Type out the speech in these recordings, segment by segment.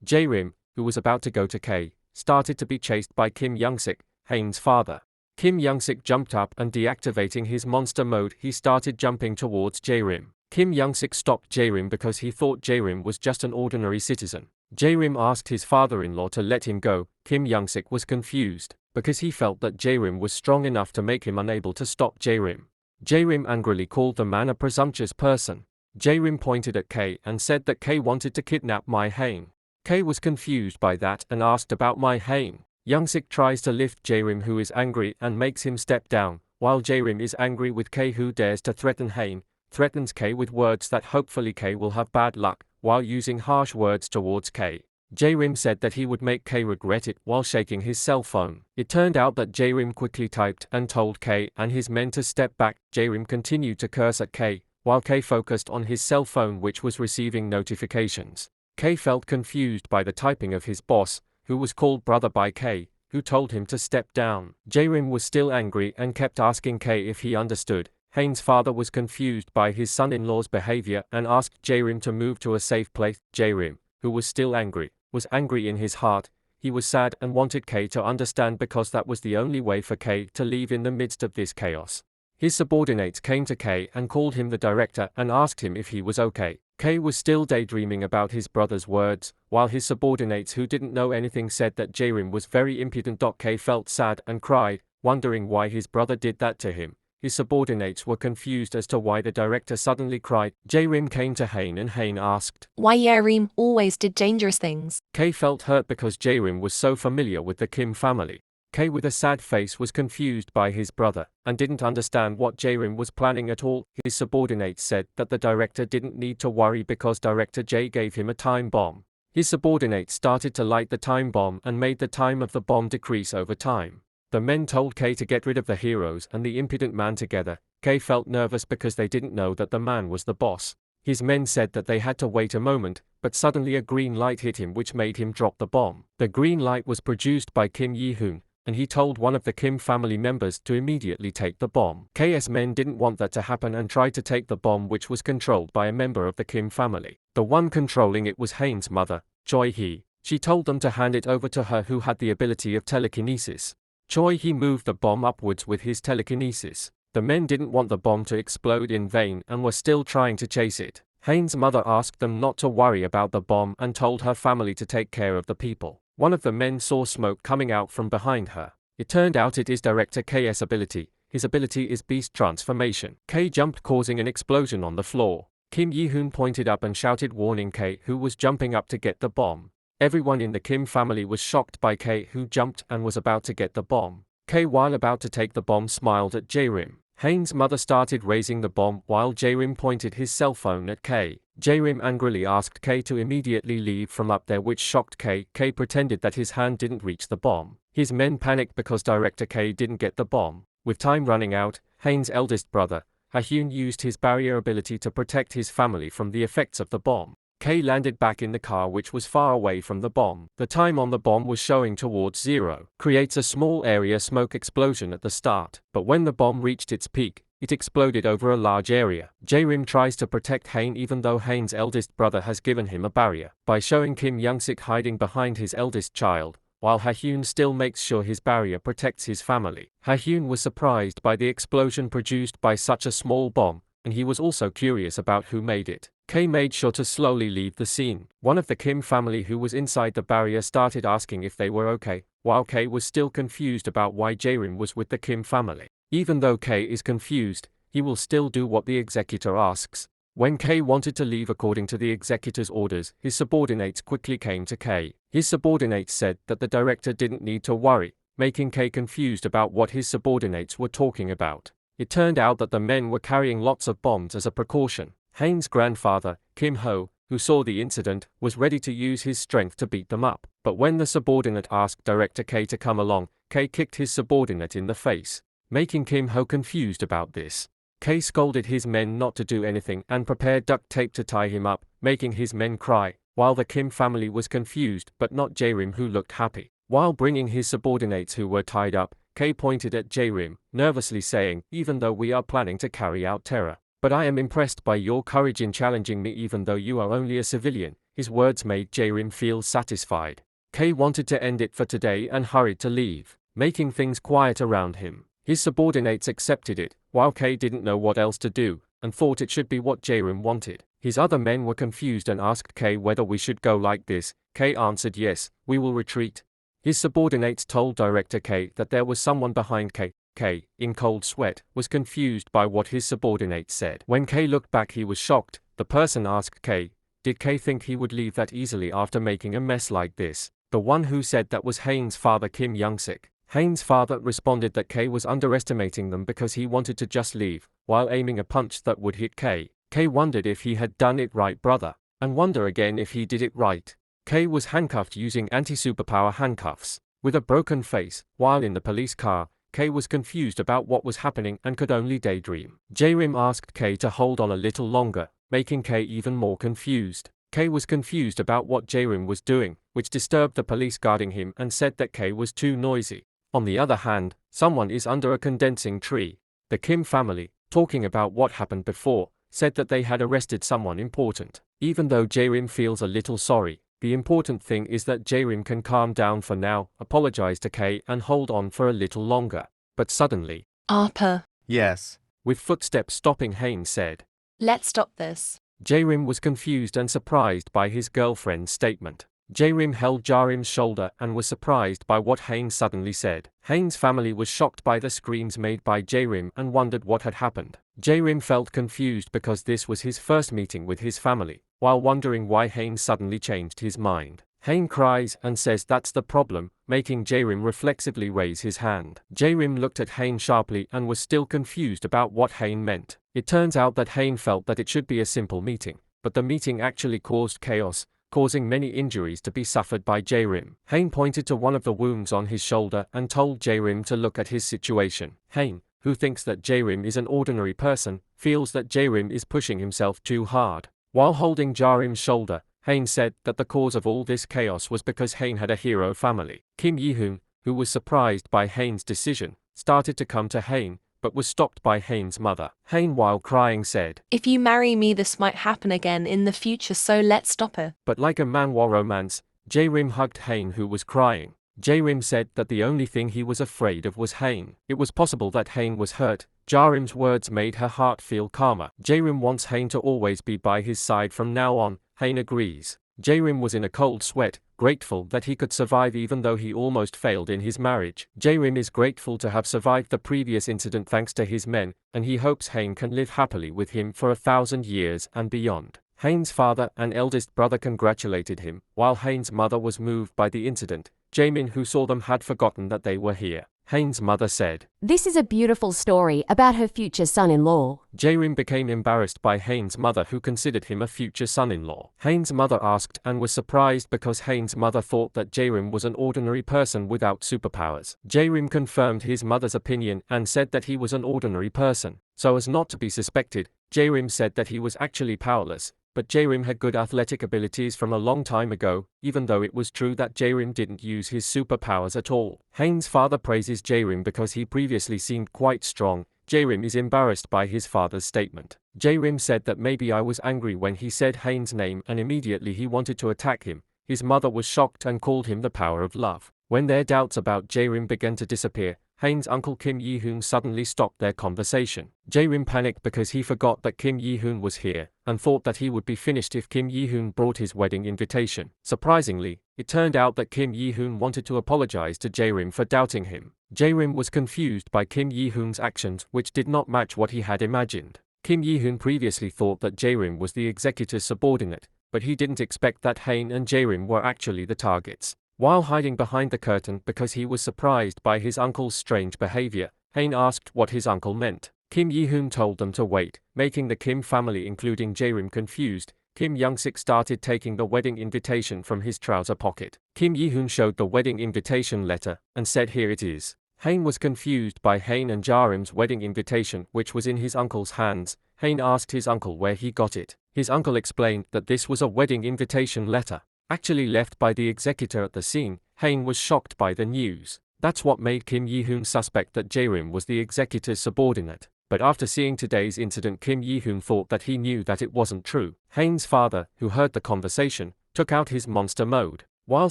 Jae-rim, who was about to go to K, started to be chased by Kim Young-sik, Hain's father. Kim Young-sik jumped up and deactivating his monster mode, he started jumping towards Jae-rim. Kim Young-sik stopped Jae-rim because he thought Jae-rim was just an ordinary citizen. Jae-rim asked his father-in-law to let him go. Kim Young-sik was confused, because he felt that Jae-rim was strong enough to make him unable to stop Jae-rim. Jae-rim angrily called the man a presumptuous person. Jae-rim pointed at K and said that K wanted to kidnap my Hain. K was confused by that and asked about my Hain. Young-sik tries to lift Jae-rim, who is angry, and makes him step down, while Jae-rim is angry with K, who dares to threaten Hain, threatens K with words that hopefully K will have bad luck, while using harsh words towards K. Jae-rim said that he would make K regret it while shaking his cell phone. It turned out that Jae-rim quickly typed and told K and his men to step back. Jae-rim continued to curse at K, while K focused on his cell phone, which was receiving notifications. K felt confused by the typing of his boss, who was called brother by K, who told him to step down. Jae-rim was still angry and kept asking K if he understood. Hain's father was confused by his son-in-law's behavior and asked Jae-rim to move to a safe place. Jae-rim, who was still angry, was angry in his heart. He was sad and wanted K to understand because that was the only way for K to leave in the midst of this chaos. His subordinates came to K and called him the director and asked him if he was okay. K was still daydreaming about his brother's words, while his subordinates who didn't know anything said that Jae-rim was very impudent. K felt sad and cried, wondering why his brother did that to him. His subordinates were confused as to why the director suddenly cried. Jae-rim came to Hain and Hain asked, "Why Jae-rim always did dangerous things?" K felt hurt because Jae-rim was so familiar with the Kim family. K with a sad face was confused by his brother, and didn't understand what Jae-rim was planning at all. His subordinates said that the director didn't need to worry because Director Jae gave him a time bomb. His subordinates started to light the time bomb and made the time of the bomb decrease over time. The men told K to get rid of the heroes and the impudent man together. K felt nervous because they didn't know that the man was the boss. His men said that they had to wait a moment, but suddenly a green light hit him, which made him drop the bomb. The green light was produced by Kim Yi-hoon, and he told one of the Kim family members to immediately take the bomb. K's men didn't want that to happen and tried to take the bomb, which was controlled by a member of the Kim family. The one controlling it was Hain's mother, Choi-hee. She told them to hand it over to her, who had the ability of telekinesis. Choi-hee moved the bomb upwards with his telekinesis. The men didn't want the bomb to explode in vain and were still trying to chase it. Hain's mother asked them not to worry about the bomb and told her family to take care of the people. One of the men saw smoke coming out from behind her. It turned out it is Director K's ability. His ability is Beast Transformation. K jumped, causing an explosion on the floor. Kim Yi-hoon pointed up and shouted, warning K, who was jumping up to get the bomb. Everyone in the Kim family was shocked by K, who jumped and was about to get the bomb. K, while about to take the bomb, smiled at Jae-rim. Hain's mother started raising the bomb while Jae-rim pointed his cell phone at K. Jae-rim angrily asked K to immediately leave from up there, which shocked K. K pretended that his hand didn't reach the bomb. His men panicked because Director K didn't get the bomb. With time running out, Hain's eldest brother, Ha-hyun, used his barrier ability to protect his family from the effects of the bomb. K landed back in the car, which was far away from the bomb. The time on the bomb was showing towards 0. Creates a small area smoke explosion at the start, but when the bomb reached its peak, it exploded over a large area. Jae-rim tries to protect Hain even though Hain's eldest brother has given him a barrier, by showing Kim Young-sik hiding behind his eldest child, while Ha-hyun still makes sure his barrier protects his family. Ha-hyun was surprised by the explosion produced by such a small bomb, and he was also curious about who made it. K made sure to slowly leave the scene. One of the Kim family who was inside the barrier started asking if they were okay, while K was still confused about why Jae-rim was with the Kim family. Even though K is confused, he will still do what the executor asks. When K wanted to leave according to the executor's orders, his subordinates quickly came to K. His subordinates said that the director didn't need to worry, making K confused about what his subordinates were talking about. It turned out that the men were carrying lots of bombs as a precaution. Hain's grandfather, Kim Ho, who saw the incident, was ready to use his strength to beat them up. But when the subordinate asked Director K to come along, K kicked his subordinate in the face, making Kim Ho confused about this. K scolded his men not to do anything and prepared duct tape to tie him up, making his men cry, while the Kim family was confused but not Jae-rim, who looked happy. While bringing his subordinates who were tied up, K pointed at Jae-rim, nervously saying, even though we are planning to carry out terror, but I am impressed by your courage in challenging me even though you are only a civilian. His words made Jae-rim feel satisfied. K wanted to end it for today and hurried to leave, making things quiet around him. His subordinates accepted it, while K didn't know what else to do, and thought it should be what Jae-rim wanted. His other men were confused and asked K whether we should go like this. K answered yes, we will retreat. His subordinates told Director K that there was someone behind K. K, in cold sweat, was confused by what his subordinates said. When K looked back he was shocked. The person asked K, did K think he would leave that easily after making a mess like this? The one who said that was Hain's father, Kim Young-sik. Hain's father responded that K was underestimating them because he wanted to just leave, while aiming a punch that would hit K. K wondered if he had done it right, brother, and wonder again if he did it right. K was handcuffed using anti-superpower handcuffs. With a broken face, while in the police car, K was confused about what was happening and could only daydream. Jae-rim asked K to hold on a little longer, making K even more confused. K was confused about what Jae-rim was doing, which disturbed the police guarding him and said that K was too noisy. On the other hand, someone is under a condensing tree. The Kim family, talking about what happened before, said that they had arrested someone important. Even though Jae-rim feels a little sorry, the important thing is that Jae-rim can calm down for now, apologize to K and hold on for a little longer. But suddenly, Arpa. Yes. with footsteps stopping, Hain said. Let's stop this. Jae-rim was confused and surprised by his girlfriend's statement. Jae-rim held Jae-rim's shoulder and was surprised by what Hain suddenly said. Hain's family was shocked by the screams made by Jae-rim and wondered what had happened. Jae-rim felt confused because this was his first meeting with his family, while wondering why Hain suddenly changed his mind. Hain cries and says that's the problem, making Jae-rim reflexively raise his hand. Jae-rim looked at Hain sharply and was still confused about what Hain meant. It turns out that Hain felt that it should be a simple meeting, but the meeting actually caused chaos, causing many injuries to be suffered by Jae-rim. Hain pointed to one of the wounds on his shoulder and told Jae-rim to look at his situation. Hain, who thinks that Jae-rim is an ordinary person, feels that Jae-rim is pushing himself too hard. While holding Jae-rim's shoulder, Hain said that the cause of all this chaos was because Hain had a hero family. Kim Yi-hoon, who was surprised by Hain's decision, started to come to Hain, but was stopped by Hain's mother. Hain, while crying, said, If you marry me, this might happen again in the future, so let's stop it. but like a manhwa romance, Jae-rim hugged Hain, who was crying. Jae-rim said that the only thing he was afraid of was Hain. It was possible that Hain was hurt. Jae-rim's words made her heart feel calmer. Jae-rim wants Hain to always be by his side from now on. Hain agrees. Jae-rim was in a cold sweat, grateful that he could survive even though he almost failed in his marriage. Jae-rim is grateful to have survived the previous incident thanks to his men, and he hopes Hain can live happily with him for 1,000 years and beyond. Hain's father and eldest brother congratulated him, while Hain's mother was moved by the incident. Jaemin, who saw them, had forgotten that they were here. Hain's mother said, This is a beautiful story about her future son-in-law. Jae-rim became embarrassed by Hain's mother, who considered him a future son-in-law. Hain's mother asked and was surprised because Hain's mother thought that Jae-rim was an ordinary person without superpowers. Jae-rim confirmed his mother's opinion and said that he was an ordinary person. So as not to be suspected, Jae-rim said that he was actually powerless. But Jae-rim had good athletic abilities from a long time ago, even though it was true that Jae-rim didn't use his superpowers at all. Hain's father praises Jae-rim because he previously seemed quite strong. Jae-rim is embarrassed by his father's statement. Jae-rim said that maybe I was angry when he said Hain's name and immediately he wanted to attack him. His mother was shocked and called him the power of love. When their doubts about Jae-rim began to disappear, Hain's uncle Kim Yi-hoon suddenly stopped their conversation. Jae-rim panicked because he forgot that Kim Yi-hoon was here, and thought that he would be finished if Kim Yi-hoon brought his wedding invitation. Surprisingly, it turned out that Kim Yi-hoon wanted to apologize to Jae-rim for doubting him. Jae-rim was confused by Kim Yi-hoon's actions, which did not match what he had imagined. Kim Yi-hoon previously thought that Jae-rim was the executor's subordinate, but he didn't expect that Hain and Jae-rim were actually the targets. While hiding behind the curtain because he was surprised by his uncle's strange behavior, Hain asked what his uncle meant. Kim Yi-hoon told them to wait, making the Kim family including Jae-rim confused. Kim Young-sik started taking the wedding invitation from his trouser pocket. Kim Yi-hoon showed the wedding invitation letter and said here it is. Hain was confused by Hain and Jae-rim's wedding invitation, which was in his uncle's hands. Hain asked his uncle where he got it. His uncle explained that this was a wedding invitation letter, actually left by the executor at the scene. Hain was shocked by the news. That's what made Kim Yi-hoon suspect that Jae-rim was the executor's subordinate. But after seeing today's incident, Kim Yi-hoon thought that he knew that it wasn't true. Hain's father, who heard the conversation, took out his monster mode, while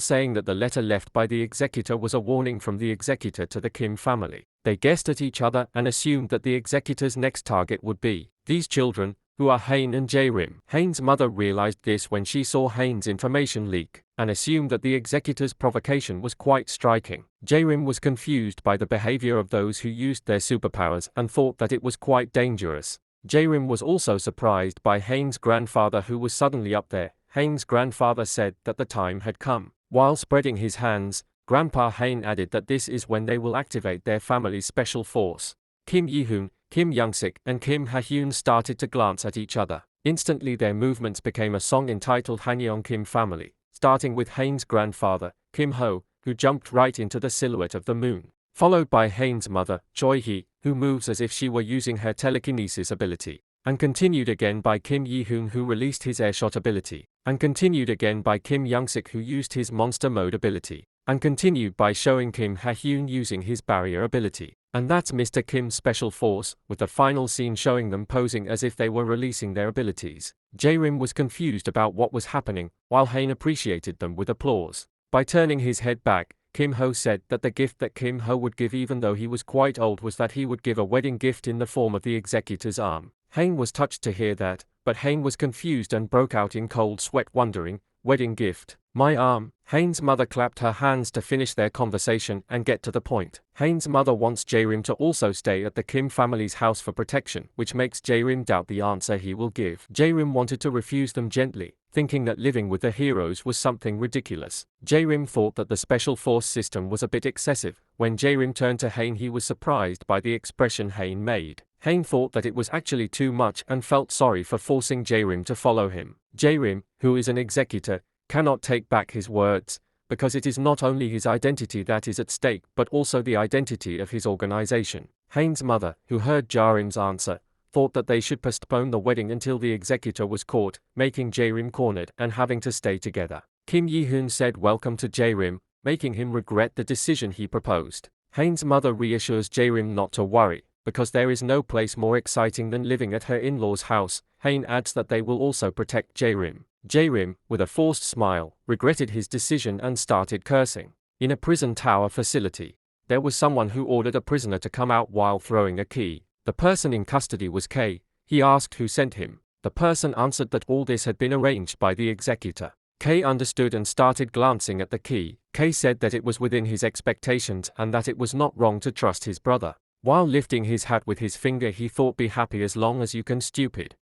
saying that the letter left by the executor was a warning from the executor to the Kim family. They guessed at each other and assumed that the executor's next target would be these children, who are Hain and Jae-rim. Hain's mother realized this when she saw Hain's information leak, and assumed that the executor's provocation was quite striking. Jae-rim was confused by the behavior of those who used their superpowers and thought that it was quite dangerous. Jae-rim was also surprised by Hain's grandfather, who was suddenly up there. Hain's grandfather said that the time had come. While spreading his hands, Grandpa Hain added that this is when they will activate their family's special force. Kim Yi-hoon, Kim Young-sik, and Kim Ha-hyun started to glance at each other. Instantly their movements became a song entitled Hanyeong Kim Family, starting with Hain's grandfather, Kim Ho, who jumped right into the silhouette of the moon, followed by Hain's mother, Choi-hee, who moves as if she were using her telekinesis ability, and continued again by Kim Yi-hoon, who released his airshot ability, and continued again by Kim Young-sik, who used his monster mode ability, and continued by showing Kim Ha-hyun using his barrier ability. And that's Mr. Kim's special force, with the final scene showing them posing as if they were releasing their abilities. Jae-rim was confused about what was happening, while Hain appreciated them with applause. By turning his head back, Kim Ho said that the gift that Kim Ho would give, even though he was quite old, was that he would give a wedding gift in the form of the executor's arm. Hain was touched to hear that, but Hain was confused and broke out in cold sweat, wondering, wedding gift? My arm? Hain's mother clapped her hands to finish their conversation and get to the point. Hain's mother wants Jae-rim to also stay at the Kim family's house for protection, which makes Jae-rim doubt the answer he will give. Jae-rim wanted to refuse them gently, thinking that living with the heroes was something ridiculous. Jae-rim thought that the special force system was a bit excessive. When Jae-rim turned to Hain, he was surprised by the expression Hain made. Hain thought that it was actually too much and felt sorry for forcing Jae-rim to follow him. Jae-rim, who is an executor, cannot take back his words, because it is not only his identity that is at stake but also the identity of his organization. Hain's mother, who heard Jae-rim's answer, thought that they should postpone the wedding until the executor was caught, making Jae-rim cornered and having to stay together. Kim Yi-hoon said welcome to Jae-rim, making him regret the decision he proposed. Hain's mother reassures Jae-rim not to worry, because there is no place more exciting than living at her in-laws' house. Hain adds that they will also protect Jae-rim. Jae-rim, with a forced smile, regretted his decision and started cursing. In a prison tower facility, there was someone who ordered a prisoner to come out while throwing a key. The person in custody was K. He asked who sent him. The person answered that all this had been arranged by the executor. K understood and started glancing at the key. K said that it was within his expectations and that it was not wrong to trust his brother. While lifting his hat with his finger, he thought, be happy as long as you can, stupid.